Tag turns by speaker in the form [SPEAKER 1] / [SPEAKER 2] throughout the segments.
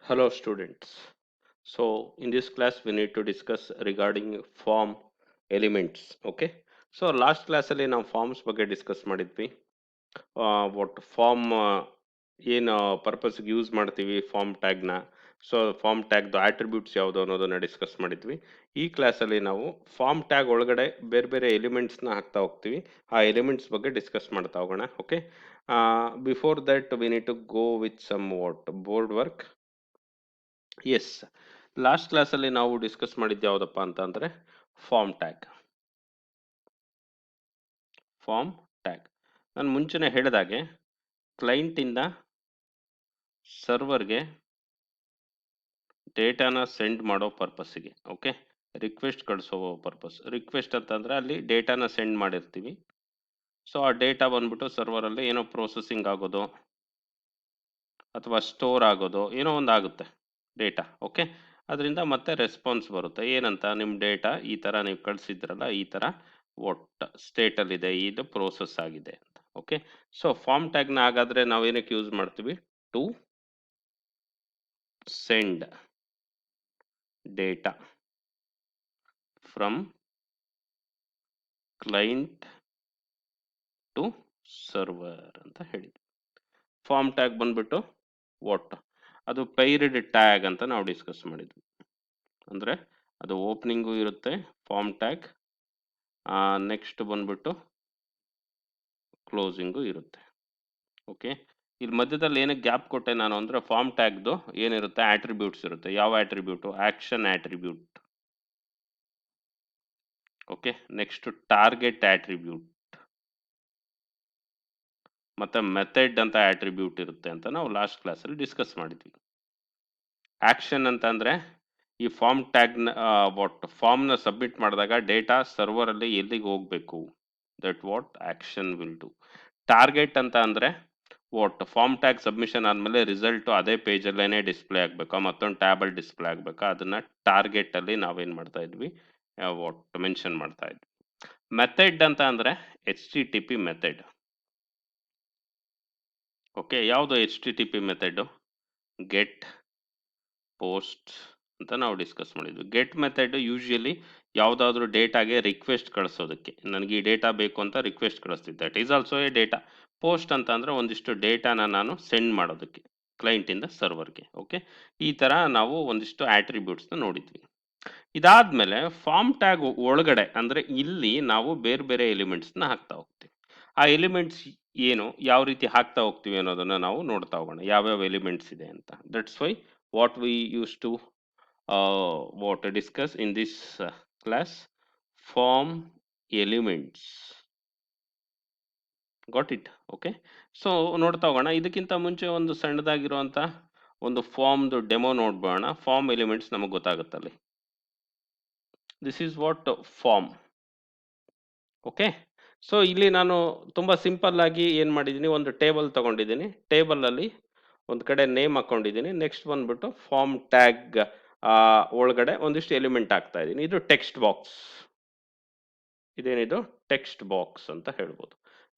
[SPEAKER 1] Hello students. So in this class we need to discuss regarding form elements. Okay. So last class ಅಲ್ಲಿ ನಾವು forms ಬಗ್ಗೆ discuss ಮಾಡಿದ್ವಿ. ಒಟ್ಟು form ಏನು ಪರ್ಪಸ್ಗೆ use ಮಾಡ್ತೀವಿ ಫಾರ್ಮ್ ಟ್ಯಾಗ್ನ. ಸೊ ಫಾರ್ಮ್ ಟ್ಯಾಗ್ದು ಆಟ್ರಿಬ್ಯೂಟ್ಸ್ ಯಾವುದು ಅನ್ನೋದನ್ನ ಡಿಸ್ಕಸ್ ಮಾಡಿದ್ವಿ. ಈ ಕ್ಲಾಸಲ್ಲಿ ನಾವು ಫಾರ್ಮ್ ಟ್ಯಾಗ್ ಒಳಗಡೆ ಬೇರೆ ಬೇರೆ ಎಲಿಮೆಂಟ್ಸ್ನ ಹಾಕ್ತಾ ಹೋಗ್ತೀವಿ. ಆ ಎಲಿಮೆಂಟ್ಸ್ ಬಗ್ಗೆ ಡಿಸ್ಕಸ್ ಮಾಡ್ತಾ ಹೋಗೋಣ. Okay. Before that we need to go with some what board work. Yes, last ಕ್ಲಾಸಲ್ಲಿ ನಾವು ಡಿಸ್ಕಸ್ ಮಾಡಿದ್ದು ಯಾವುದಪ್ಪ ಅಂತ ಅಂದರೆ ಫಾರ್ಮ್ ಟ್ಯಾಗ್. ಫಾರ್ಮ್ ಟ್ಯಾಗ್ ನಾನು ಮುಂಚೆನೆ ಹೇಳಿದಾಗೆ ಕ್ಲೈಂಟಿಂದ ಸರ್ವರ್ಗೆ ಡೇಟಾನ ಸೆಂಡ್ ಮಾಡೋ ಪರ್ಪಸ್ಸಿಗೆ, ಓಕೆ, ರಿಕ್ವೆಸ್ಟ್ ಕಳಿಸೋ ಪರ್ಪಸ್. ರಿಕ್ವೆಸ್ಟ್ ಅಂತಂದರೆ ಅಲ್ಲಿ ಡೇಟಾನ ಸೆಂಡ್ ಮಾಡಿರ್ತೀವಿ. ಸೊ ಆ ಡೇಟಾ ಬಂದ್ಬಿಟ್ಟು ಸರ್ವರಲ್ಲಿ ಏನೋ ಪ್ರೊಸೆಸಿಂಗ್ ಆಗೋದು ಅಥವಾ ಸ್ಟೋರ್ ಆಗೋದು ಏನೋ ಒಂದು ಆಗುತ್ತೆ ಡೇಟಾ. ಓಕೆ, ಅದರಿಂದ ಮತ್ತೆ ರೆಸ್ಪಾನ್ಸ್ ಬರುತ್ತೆ. ಏನಂತ, ನಿಮ್ಮ ಡೇಟಾ ಈ ಥರ ನೀವು ಕಳಿಸಿದ್ರಲ್ಲ, ಈ ಥರ ಒಟ್ಟು ಸ್ಟೇಟಲ್ಲಿದೆ, ಇದು ಪ್ರೋಸೆಸ್ ಆಗಿದೆ ಅಂತ. ಓಕೆ, ಸೊ ಫಾರ್ಮ್ ಟ್ಯಾಗ್ನ ಹಾಗಾದರೆ ನಾವೇನಕ್ಕೆ ಯೂಸ್ ಮಾಡ್ತೀವಿ? To send data from client to server ಅಂತ ಹೇಳಿದ್ವಿ. ಫಾರ್ಮ್ ಟ್ಯಾಗ್ ಬಂದ್ಬಿಟ್ಟು ವಾಟ್, ಅದು ಪೈರಿಡ್ ಟ್ಯಾಗ್ ಅಂತ ನಾವು ಡಿಸ್ಕಸ್ ಮಾಡಿದ್ವಿ. ಅಂದರೆ ಅದು ಓಪನಿಂಗು ಇರುತ್ತೆ ಫಾರ್ಮ್ ಟ್ಯಾಗ್, ನೆಕ್ಸ್ಟ್ ಬಂದ್ಬಿಟ್ಟು ಕ್ಲೋಸಿಂಗು ಇರುತ್ತೆ. ಓಕೆ, ಇಲ್ಲಿ ಮಧ್ಯದಲ್ಲಿ ಏನಕ್ಕೆ ಗ್ಯಾಪ್ ಕೊಟ್ಟೆ ನಾನು ಅಂದರೆ ಫಾರ್ಮ್ ಟ್ಯಾಗ್ದು ಏನಿರುತ್ತೆ ಆಟ್ರಿಬ್ಯೂಟ್ಸ್ ಇರುತ್ತೆ. ಯಾವ attribute? Action attribute. Okay, next target attribute ಮತ್ತೆ ಮೆಥಡ್ ಅಂತ ಆಟ್ರಿಬ್ಯೂಟ್ ಇರುತ್ತೆ ಅಂತ ನಾವು ಲಾಸ್ಟ್ ಕ್ಲಾಸಲ್ಲಿ ಡಿಸ್ಕಸ್ ಮಾಡಿದ್ವಿ. ಆಕ್ಷನ್ ಅಂತ ಅಂದರೆ ಈ ಫಾರ್ಮ್ ಟ್ಯಾಗ್ನ ಫಾರ್ಮ್ನ ಸಬ್ಮಿಟ್ ಮಾಡಿದಾಗ ಡೇಟಾ ಸರ್ವರಲ್ಲಿ ಎಲ್ಲಿಗೆ ಹೋಗಬೇಕು, that what action will do. Target ಅಂತ ಅಂದರೆ ಫಾರ್ಮ್ ಟ್ಯಾಗ್ ಸಬ್ಮಿಷನ್ ಆದಮೇಲೆ ರಿಸಲ್ಟು ಅದೇ ಪೇಜಲ್ಲೇ ಡಿಸ್ಪ್ಲೇ ಆಗಬೇಕಾ, ಮತ್ತೊಂದು ಟ್ಯಾಬಲ್ಲಿ ಡಿಸ್ಪ್ಲೇ ಆಗಬೇಕಾ, ಅದನ್ನು ಟಾರ್ಗೆಟಲ್ಲಿ ನಾವೇನು ಮಾಡ್ತಾ ಇದ್ವಿ, ಮೆನ್ಷನ್ ಮಾಡ್ತಾ ಇದ್ವಿ. ಮೆಥಡ್ ಅಂತ ಅಂದರೆ HTTP ಮೆಥಡ್. ಓಕೆ, ಯಾವುದು HTTP ಮೆಥಡು? ಗೆಟ್ ಪೋಸ್ಟ್ ಅಂತ ನಾವು ಡಿಸ್ಕಸ್ ಮಾಡಿದ್ವಿ. ಗೆಟ್ ಮೆಥಡ್ ಯೂಶುವಲಿ ಯಾವುದಾದ್ರೂ ಡೇಟಾಗೆ ರಿಕ್ವೆಸ್ಟ್ ಕಳಿಸೋದಕ್ಕೆ, ನನಗೆ ಈ ಡೇಟಾ ಬೇಕು ಅಂತ ರಿಕ್ವೆಸ್ಟ್ ಕಳಿಸ್ತಿದ್ದೆ. That is also a data. Post ಅಂತ ಅಂದರೆ ಒಂದಿಷ್ಟು ಡೇಟಾನ ನಾನು ಸೆಂಡ್ ಮಾಡೋದಕ್ಕೆ ಕ್ಲೈಂಟಿಂದ ಸರ್ವರ್ಗೆ. ಓಕೆ, ಈ ಥರ ನಾವು ಒಂದಿಷ್ಟು ಆಟ್ರಿಬ್ಯೂಟ್ಸ್ನ ನೋಡಿದ್ವಿ. ಇದಾದಮೇಲೆ ಫಾರ್ಮ್ ಟ್ಯಾಗ್ ಒಳಗಡೆ ಅಂದರೆ ಇಲ್ಲಿ ನಾವು ಬೇರೆ ಬೇರೆ ಎಲಿಮೆಂಟ್ಸ್ನ ಹಾಕ್ತಾ ಹೋಗ್ತೀವಿ. ಆ ಎಲಿಮೆಂಟ್ಸ್ ಏನು, ಯಾವ ರೀತಿ ಹಾಕ್ತಾ ಹೋಗ್ತೀವಿ ಅನ್ನೋದನ್ನು ನಾವು ನೋಡ್ತಾ ಹೋಗೋಣ, ಯಾವ್ಯಾವ ಎಲಿಮೆಂಟ್ಸ್ ಇದೆ ಅಂತ. That's why what we used to discuss in this class, form elements. Got it? Okay, so ನೋಡ್ತಾ ಹೋಗೋಣ. ಇದಕ್ಕಿಂತ ಮುಂಚೆ ಒಂದು ಸಣ್ಣದಾಗಿರುವಂಥ ಒಂದು ಫಾರ್ಮ್ದು ಡೆಮೋ ನೋಡ್ಬೋಣ. ಫಾರ್ಮ್ ಎಲಿಮೆಂಟ್ಸ್ ನಮಗೆ ಗೊತ್ತಾಗುತ್ತಲ್ಲಿ. This is what form. Okay, so ಇಲ್ಲಿ ನಾನು ತುಂಬ ಸಿಂಪಲ್ ಆಗಿ ಏನು ಮಾಡಿದ್ದೀನಿ, ಒಂದು ಟೇಬಲ್ ತಗೊಂಡಿದ್ದೀನಿ. ಟೇಬಲಲ್ಲಿ ಒಂದು ಕಡೆ ನೇಮ್ ಹಾಕೊಂಡಿದ್ದೀನಿ. ನೆಕ್ಸ್ಟ್ ಬಂದ್ಬಿಟ್ಟು ಫಾರ್ಮ್ ಟ್ಯಾಗ್ ಒಳಗಡೆ ಒಂದಿಷ್ಟು ಎಲಿಮೆಂಟ್ ಹಾಕ್ತಾ ಇದ್ದೀನಿ. ಇದು ಟೆಕ್ಸ್ಟ್ ಬಾಕ್ಸ್. ಇದೇನಿದು? ಟೆಕ್ಸ್ಟ್ ಬಾಕ್ಸ್ ಅಂತ ಹೇಳ್ಬೋದು.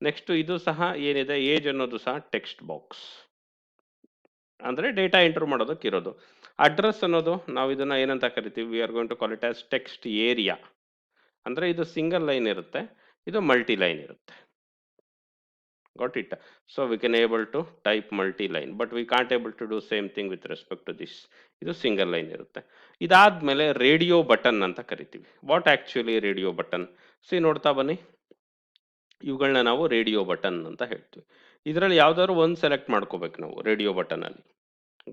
[SPEAKER 1] ನೆಕ್ಸ್ಟ್ ಇದು ಸಹ ಏನಿದೆ, ಏಜ್ ಅನ್ನೋದು ಸಹ ಟೆಕ್ಸ್ಟ್ ಬಾಕ್ಸ್, ಅಂದರೆ ಡೇಟಾ ಎಂಟ್ರ್ ಮಾಡೋದಕ್ಕೆ ಇರೋದು. ಅಡ್ರೆಸ್ ಅನ್ನೋದು ನಾವು ಇದನ್ನ ಏನಂತ ಕರಿತೀವಿ? We are going to call it as text area. ಅಂದರೆ ಇದು ಸಿಂಗಲ್ ಲೈನ್ ಇರುತ್ತೆ, ಇದು ಮಲ್ಟಿ ಲೈನ್ ಇರುತ್ತೆ. Got it? So we can able to type multi-line, but we can't able to do same thing with respect to this. ಇದು single line ಇರುತ್ತೆ. ಇದಾದ್ಮೇಲೆ radio button ಅಂತ ಕರಿತೀವಿ. What actually radio button? C, ನೋಡ್ತಾ ಬನ್ನಿ, ಇವುಗಳನ್ನ ನಾವು ರೇಡಿಯೋ ಬಟನ್ ಅಂತ ಹೇಳ್ತೀವಿ. ಇದರಲ್ಲಿ ಯಾವ್ದಾದ್ರು ಒಂದು ಸೆಲೆಕ್ಟ್ ಮಾಡ್ಕೋಬೇಕು ನಾವು ರೇಡಿಯೋ ಬಟನ್ ಅಲ್ಲಿ.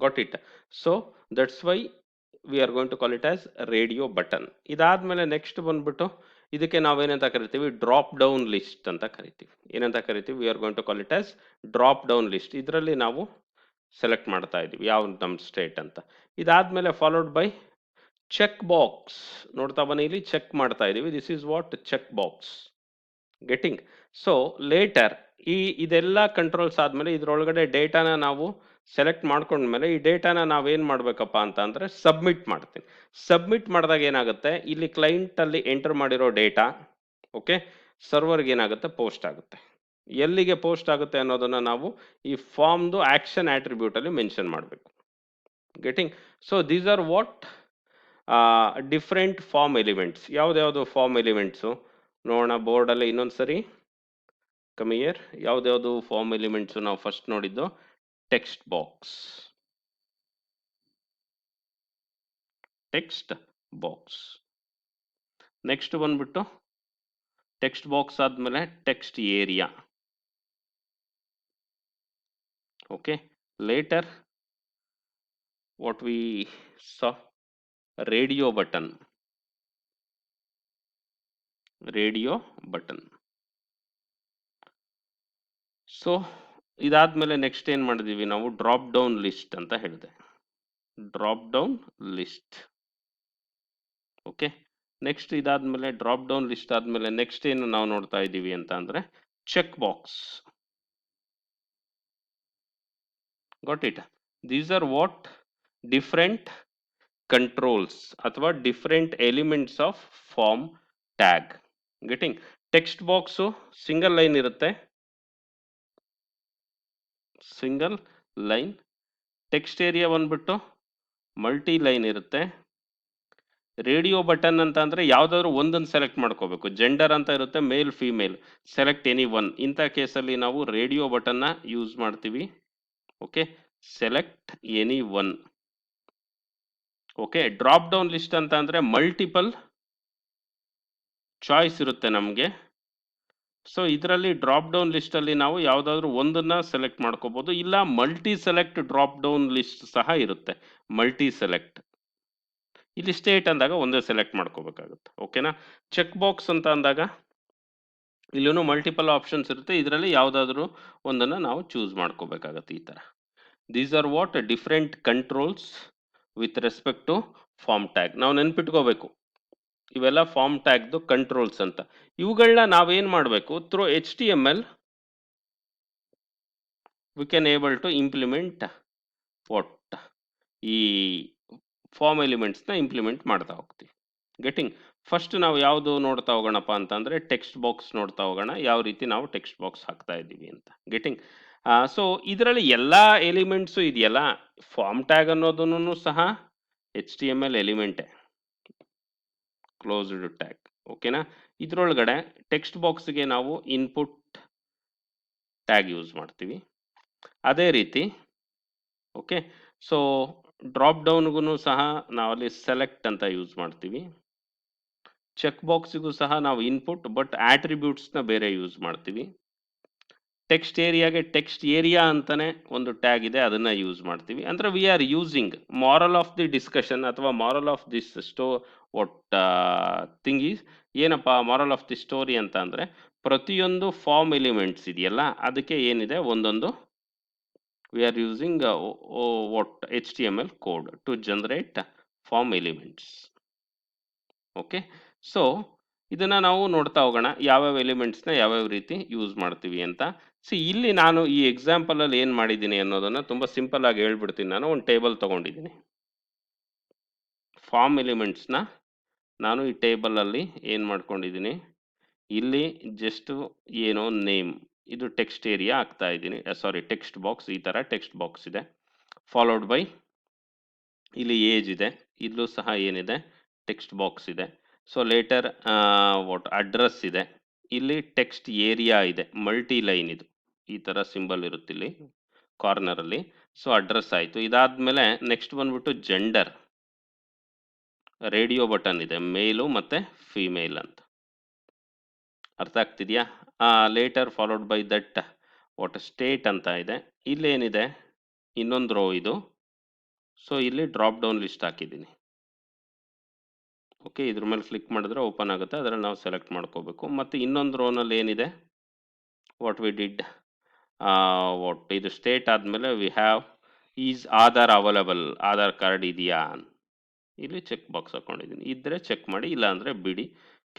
[SPEAKER 1] Got it? So that's why we are going to call it as radio button. ಇದಾದ್ಮೇಲೆ ನೆಕ್ಸ್ಟ್ ಬಂದ್ಬಿಟ್ಟು ಇದಕ್ಕೆ ನಾವೇನಂತ ಕರಿತೀವಿ? ಡ್ರಾಪ್ ಡೌನ್ ಲಿಸ್ಟ್ ಅಂತ ಕರಿತೀವಿ. ಏನಂತ ಕರಿತೀವಿ? We are going to call it as drop down list. ಇದರಲ್ಲಿ ನಾವು ಸೆಲೆಕ್ಟ್ ಮಾಡ್ತಾ ಇದೀವಿ ಯಾವ ನಮ್ಮ ಸ್ಟೇಟ್ ಅಂತ. ಇದಾದ್ಮೇಲೆ ಫಾಲೋಡ್ ಬೈ ಚೆಕ್ ಬಾಕ್ಸ್. ನೋಡ್ತಾ ಬನ್ನಿ, ಇಲ್ಲಿ ಚೆಕ್ ಮಾಡ್ತಾ ಇದೀವಿ. This is what check box. Getting? So later ಇದೆಲ್ಲ ಕಂಟ್ರೋಲ್ಸ್ ಆದ್ಮೇಲೆ ಇದರೊಳಗಡೆ ಡೇಟಾನ ನಾವು ಸೆಲೆಕ್ಟ್ ಮಾಡ್ಕೊಂಡ್ಮೇಲೆ ಈ ಡೇಟಾನ ನಾವೇನು ಮಾಡಬೇಕಪ್ಪ ಅಂತ ಅಂದರೆ ಸಬ್ಮಿಟ್ ಮಾಡ್ತೀನಿ. ಸಬ್ಮಿಟ್ ಮಾಡಿದಾಗ ಏನಾಗುತ್ತೆ, ಇಲ್ಲಿ ಕ್ಲೈಂಟಲ್ಲಿ ಎಂಟರ್ ಮಾಡಿರೋ ಡೇಟಾ ಓಕೆ ಸರ್ವರ್ಗೆ ಏನಾಗುತ್ತೆ, ಪೋಸ್ಟ್ ಆಗುತ್ತೆ. ಎಲ್ಲಿಗೆ ಪೋಸ್ಟ್ ಆಗುತ್ತೆ ಅನ್ನೋದನ್ನು ನಾವು ಈ ಫಾರ್ಮ್ದು ಆಕ್ಷನ್ ಆಟ್ರಿಬ್ಯೂಟಲ್ಲಿ ಮೆನ್ಷನ್ ಮಾಡಬೇಕು. Getting. So these are what different form elements. ಯಾವ್ದ್ಯಾವುದು ಫಾರ್ಮ್ ಎಲಿಮೆಂಟ್ಸು ನೋಡೋಣ ಬೋರ್ಡಲ್ಲಿ ಇನ್ನೊಂದು ಸರಿ. Come here. ಯಾವ್ದ್ಯಾವುದು ಫಾರ್ಮ್ ಎಲಿಮೆಂಟ್ಸು ನಾವು ಫಸ್ಟ್ ನೋಡಿದ್ದು? Text box. Text box. Next ಬಂದ್ಬಿಟ್ಟು ಟೆಕ್ಸ್ಟ್ ಬಾಕ್ಸ್ ಆದ್ಮೇಲೆ text area. Okay, later what we saw, radio button. Radio button. So ಇದಾದ್ಮೇಲೆ ನೆಕ್ಸ್ಟ್ ಏನ್ ಮಾಡಿದೀವಿ ನಾವು? ಡ್ರಾಪ್ ಡೌನ್ ಲಿಸ್ಟ್ ಅಂತ ಹೇಳಿದೆ. Drop down list. Okay, next ಇದಾದ್ಮೇಲೆ ಡ್ರಾಪ್ ಡೌನ್ ಲಿಸ್ಟ್ ಆದ್ಮೇಲೆ ನೆಕ್ಸ್ಟ್ ಏನು ನಾವು ನೋಡ್ತಾ ಇದ್ದೀವಿ ಅಂತ ಅಂದ್ರೆ check box. Got it? These are what different controls ಅಥವಾ different elements of form tag. Getting? Text box single line ಇರುತ್ತೆ, ಸಿಂಗಲ್ ಲೈನ್. ಟೆಕ್ಸ್ಟ್ ಏರಿಯಾ ಬಂದ್ಬಿಟ್ಟು ಮಲ್ಟಿ ಲೈನ್ ಇರುತ್ತೆ. ರೇಡಿಯೋ ಬಟನ್ ಅಂತ ಅಂದ್ರೆ ಯಾವ್ದಾದ್ರು ಒಂದನ್ನು ಸೆಲೆಕ್ಟ್ ಮಾಡ್ಕೋಬೇಕು. ಜೆಂಡರ್ ಅಂತ ಇರುತ್ತೆ, male female, select any one. ಇಂಥ ಕೇಸಲ್ಲಿ ನಾವು ರೇಡಿಯೋ ಬಟನ್ನ ಯೂಸ್ ಮಾಡ್ತೀವಿ. Okay, select any one. Okay, drop down list ಅಂತ ಅಂದ್ರೆ ಮಲ್ಟಿಪಲ್ ಚಾಯ್ಸ್ ಇರುತ್ತೆ ನಮಗೆ. ಸೊ ಇದರಲ್ಲಿ ಡ್ರಾಪ್ ಡೌನ್ ಲಿಸ್ಟ್ ಅಲ್ಲಿ ನಾವು ಯಾವ್ದಾದ್ರು ಒಂದನ್ನ ಸೆಲೆಕ್ಟ್ ಮಾಡ್ಕೋಬಹುದು, ಇಲ್ಲ multi select drop down list ಸಹ ಇರುತ್ತೆ. Multi select. ಇಲ್ಲಿ ಸ್ಟೇಟ್ ಅಂದಾಗ ಒಂದೇ ಸೆಲೆಕ್ಟ್ ಮಾಡ್ಕೋಬೇಕಾಗುತ್ತೆ. ಓಕೆನಾ? ಚೆಕ್ ಬಾಕ್ಸ್ ಅಂತ ಅಂದಾಗ ಇಲ್ಲೂ ಮಲ್ಟಿಪಲ್ ಆಪ್ಷನ್ಸ್ ಇರುತ್ತೆ, ಇದರಲ್ಲಿ ಯಾವ್ದಾದ್ರು ಒಂದನ್ನ ನಾವು ಚೂಸ್ ಮಾಡ್ಕೋಬೇಕಾಗತ್ತೆ. ಈ ತರ these are what different controls with respect to form tag. ನಾವು ನೆನ್ಪಿಟ್ಕೋಬೇಕು, ಇವೆಲ್ಲ ಫಾರ್ಮ್ ಟ್ಯಾಗ್ದು ಕಂಟ್ರೋಲ್ಸ್ ಅಂತ. ಇವುಗಳನ್ನ ನಾವೇನ್ ಮಾಡಬೇಕು? Through HTML we can able to implement what ಈ ಫಾರ್ಮ್ ಎಲಿಮೆಂಟ್ಸ್ನ ಇಂಪ್ಲಿಮೆಂಟ್ ಮಾಡ್ತಾ ಹೋಗ್ತೀವಿ. ಗೆಟಿಂಗ್? ಫಸ್ಟ್ ನಾವು ಯಾವುದು ನೋಡ್ತಾ ಹೋಗೋಣಪ್ಪ ಅಂತಂದ್ರೆ ಟೆಕ್ಸ್ಟ್ ಬಾಕ್ಸ್ ನೋಡ್ತಾ ಹೋಗೋಣ, ಯಾವ ರೀತಿ ನಾವು ಟೆಕ್ಸ್ಟ್ ಬಾಕ್ಸ್ ಹಾಕ್ತಾ ಇದ್ದೀವಿ ಅಂತ. ಗೆಟಿಂಗ್? ಸೊ ಇದರಲ್ಲಿ ಎಲ್ಲ ಎಲಿಮೆಂಟ್ಸು ಇದೆಯಲ್ಲ, ಫಾರ್ಮ್ ಟ್ಯಾಗ್ ಅನ್ನೋದನ್ನು ಸಹ HTML ಎಲಿಮೆಂಟೇ, ಕ್ಲೋಸ್ಡ್ ಟ್ಯಾಗ್. ಓಕೆನಾ? ಇದ್ರೊಳಗಡೆ ಟೆಕ್ಸ್ಟ್ ಬಾಕ್ಸ್ಗೆ ನಾವು ಇನ್ಪುಟ್ ಟ್ಯಾಗ್ ಯೂಸ್ ಮಾಡ್ತೀವಿ. ಅದೇ ರೀತಿ ಓಕೆ, ಸೊ ಡ್ರಾಪ್ ಡೌನ್ಗೂ ಸಹ ನಾವಲ್ಲಿ ಸೆಲೆಕ್ಟ್ ಅಂತ ಯೂಸ್ ಮಾಡ್ತೀವಿ. ಚೆಕ್ ಬಾಕ್ಸಿಗೂ ಸಹ ನಾವು ಇನ್ಪುಟ್ ಬಟ್ ಆಟ್ರಿಬ್ಯೂಟ್ಸ್ನ ಬೇರೆ ಯೂಸ್ ಮಾಡ್ತೀವಿ. ಟೆಕ್ಸ್ಟ್ ಏರಿಯಾಗೆ ಟೆಕ್ಸ್ಟ್ ಏರಿಯಾ ಅಂತಾನೆ ಒಂದು ಟ್ಯಾಗ್ ಇದೆ, ಅದನ್ನ ಯೂಸ್ ಮಾಡ್ತೀವಿ. ಅಂದ್ರೆ we are using moral of the discussion ಅಥವಾ ಮಾರಲ್ ಆಫ್ ದಿಸ್ ಒಟ್ ಥಿಂಗ್ ಈಸ್ ಏನಪ್ಪ ಮಾರಲ್ ಆಫ್ ದಿ ಸ್ಟೋರಿ ಅಂತ ಅಂದ್ರೆ ಪ್ರತಿಯೊಂದು ಫಾರ್ಮ್ ಎಲಿಮೆಂಟ್ಸ್ ಇದೆಯಲ್ಲ ಅದಕ್ಕೆ ಏನಿದೆ ಒಂದೊಂದು we are using what HTML code to generate form elements. Okay, so ಇದನ್ನ ನಾವು ನೋಡ್ತಾ ಹೋಗೋಣ ಯಾವ್ಯಾವ ಎಲಿಮೆಂಟ್ಸ್ನ ಯಾವ್ಯಾವ ರೀತಿ ಯೂಸ್ ಮಾಡ್ತೀವಿ ಅಂತ. ಇಲ್ಲಿ ನಾನು ಈ ಎಕ್ಸಾಂಪಲ್ ಅಲ್ಲಿ ಏನ್ ಮಾಡಿದ್ದೀನಿ ಅನ್ನೋದನ್ನ ತುಂಬಾ ಸಿಂಪಲ್ ಆಗಿ ಹೇಳ್ಬಿಡ್ತೀನಿ. ನಾನು ಒಂದು ಟೇಬಲ್ ತಗೊಂಡಿದ್ದೀನಿ. ಫಾರ್ಮ್ ಎಲಿಮೆಂಟ್ಸ್ನ ನಾನು ಈ ಟೇಬಲ್ ಅಲ್ಲಿ ಏನ್ ಮಾಡ್ಕೊಂಡಿದ್ದೀನಿ, ಇಲ್ಲಿ ಜಸ್ಟ್ ಏನೋ ನೇಮ್, ಇದು ಟೆಕ್ಸ್ಟ್ ಏರಿಯಾ ಆಗ್ತಾ ಇದ್ದೀನಿ, ಸಾರಿ ಟೆಕ್ಸ್ಟ್ ಬಾಕ್ಸ್. ಈ ತರ ಟೆಕ್ಸ್ಟ್ ಬಾಕ್ಸ್ ಇದೆ, ಫಾಲೋಡ್ ಬೈ ಇಲ್ಲಿ ಏಜ್ ಇದೆ, ಇಲ್ಲೂ ಸಹ ಏನಿದೆ ಟೆಕ್ಸ್ಟ್ ಬಾಕ್ಸ್ ಇದೆ. ಸೊ ಲೇಟರ್ ವಾಟ್ ಅಡ್ರೆಸ್ ಇದೆ, ಇಲ್ಲಿ ಟೆಕ್ಸ್ಟ್ ಏರಿಯಾ ಇದೆ, ಮಲ್ಟಿ ಲೈನ್ ಇದು, ಈ ತರ ಸಿಂಬಲ್ ಇರುತ್ತೆ ಇಲ್ಲಿ ಕಾರ್ನರ್ ಅಲ್ಲಿ. ಸೊ ಅಡ್ರೆಸ್ ಆಯ್ತು. ಇದಾದ್ಮೇಲೆ ನೆಕ್ಸ್ಟ್ ಬಂದ್ಬಿಟ್ಟು ಜೆಂಡರ್, ರೇಡಿಯೋ ಬಟನ್ ಇದೆ, ಮೇಲು ಮತ್ತೆ ಫಿಮೇಲ್ ಅಂತ. ಅರ್ಥ ಆಗ್ತಿದ್ಯಾ? Later followed by that what state ಅಂತ ಇದೆ. ಇಲ್ಲೇನಿದೆ ಇನ್ನೊಂದು ರೋ ಇದು. ಸೊ ಇಲ್ಲಿ ಡ್ರಾಪ್ ಡೌನ್ ಲಿಸ್ಟ್ ಹಾಕಿದ್ದೀನಿ. ಓಕೆ, ಇದ್ರ ಮೇಲೆ ಕ್ಲಿಕ್ ಮಾಡಿದ್ರೆ ಓಪನ್ ಆಗುತ್ತೆ, ಅದರಲ್ಲಿ ನಾವು ಸೆಲೆಕ್ಟ್ ಮಾಡ್ಕೋಬೇಕು. ಮತ್ತೆ ಇನ್ನೊಂದು ರೋನಲ್ಲಿ ಏನಿದೆ ವಾಟ್ ವಿ ಡಿಡ್ ವಾಟ್ ಇದು ಸ್ಟೇಟ್ ಆದಮೇಲೆ we have is Aadhaar available, Aadhaar card ಇದೆಯಾ, ಇಲ್ಲಿ ಚೆಕ್ ಬಾಕ್ಸ್ ಹಾಕೊಂಡಿದ್ದೀನಿ. ಇದ್ರೆ ಚೆಕ್ ಮಾಡಿ, ಇಲ್ಲ ಅಂದರೆ ಬಿಡಿ.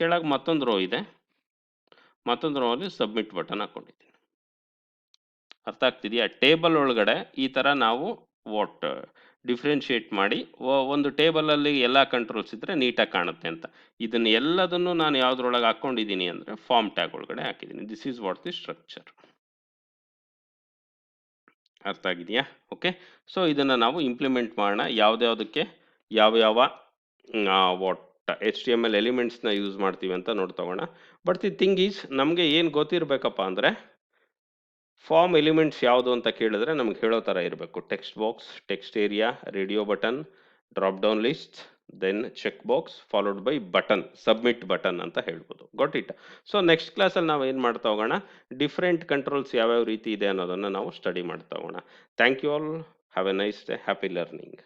[SPEAKER 1] ಕೆಳಗೆ ಮತ್ತೊಂದು ರೋ ಇದೆ, ಮತ್ತೊಂದು ರೋ ಅಲ್ಲಿ ಸಬ್ಮಿಟ್ ಬಟನ್ ಹಾಕೊಂಡಿದ್ದೀನಿ. ಅರ್ಥ ಆಗ್ತಿದೆಯಾ? ಟೇಬಲ್ ಒಳಗಡೆ ಈ ಥರ ನಾವು ವಾಟ್ ಡಿಫ್ರೆನ್ಶಿಯೇಟ್ ಮಾಡಿ ಒಂದು ಟೇಬಲಲ್ಲಿ ಎಲ್ಲ ಕಂಟ್ರೋಲ್ಸ್ ಇದ್ದರೆ ನೀಟಾಗಿ ಕಾಣುತ್ತೆ ಅಂತ. ಇದನ್ನು ಎಲ್ಲದನ್ನು ನಾನು ಯಾವುದ್ರೊಳಗೆ ಹಾಕ್ಕೊಂಡಿದ್ದೀನಿ ಅಂದರೆ ಫಾರ್ಮ್ ಟ್ಯಾಗ್ ಒಳಗಡೆ ಹಾಕಿದ್ದೀನಿ. This is what the structure. ಅರ್ಥ ಆಗಿದೆಯಾ? ಓಕೆ. ಸೊ ಇದನ್ನು ನಾವು ಇಂಪ್ಲಿಮೆಂಟ್ ಮಾಡೋಣ ಯಾವ್ದ್ಯಾವ್ದಕ್ಕೆ ಯಾವ what H T M L ಎಲಿಮೆಂಟ್ಸ್ನ ಯೂಸ್ ಮಾಡ್ತೀವಿ ಅಂತ ನೋಡ್ತೋಗೋಣ. ಬಟ್ ದಿ ಥಿಂಗ್ ಈಸ್ ನಮಗೆ ಏನು ಗೊತ್ತಿರಬೇಕಪ್ಪ ಅಂದರೆ ಫಾರ್ಮ್ ಎಲಿಮೆಂಟ್ಸ್ ಯಾವುದು ಅಂತ ಕೇಳಿದ್ರೆ ನಮ್ಗೆ ಹೇಳೋ ಥರ ಇರಬೇಕು. Text box, text area, radio button, drop down list, then check box followed by button, submit button ಅಂತ ಹೇಳ್ಬೋದು. Got it? ಸೊ ನೆಕ್ಸ್ಟ್ ಕ್ಲಾಸಲ್ಲಿ ನಾವು ಏನು ಮಾಡ್ತಾ ಹೋಗೋಣ, ಡಿಫ್ರೆಂಟ್ ಕಂಟ್ರೋಲ್ಸ್ ಯಾವ್ಯಾವ ರೀತಿ ಇದೆ ಅನ್ನೋದನ್ನು ನಾವು ಸ್ಟಡಿ ಮಾಡ್ತಾ ಹೋಗೋಣ. Thank you all. Have a nice day. Happy learning.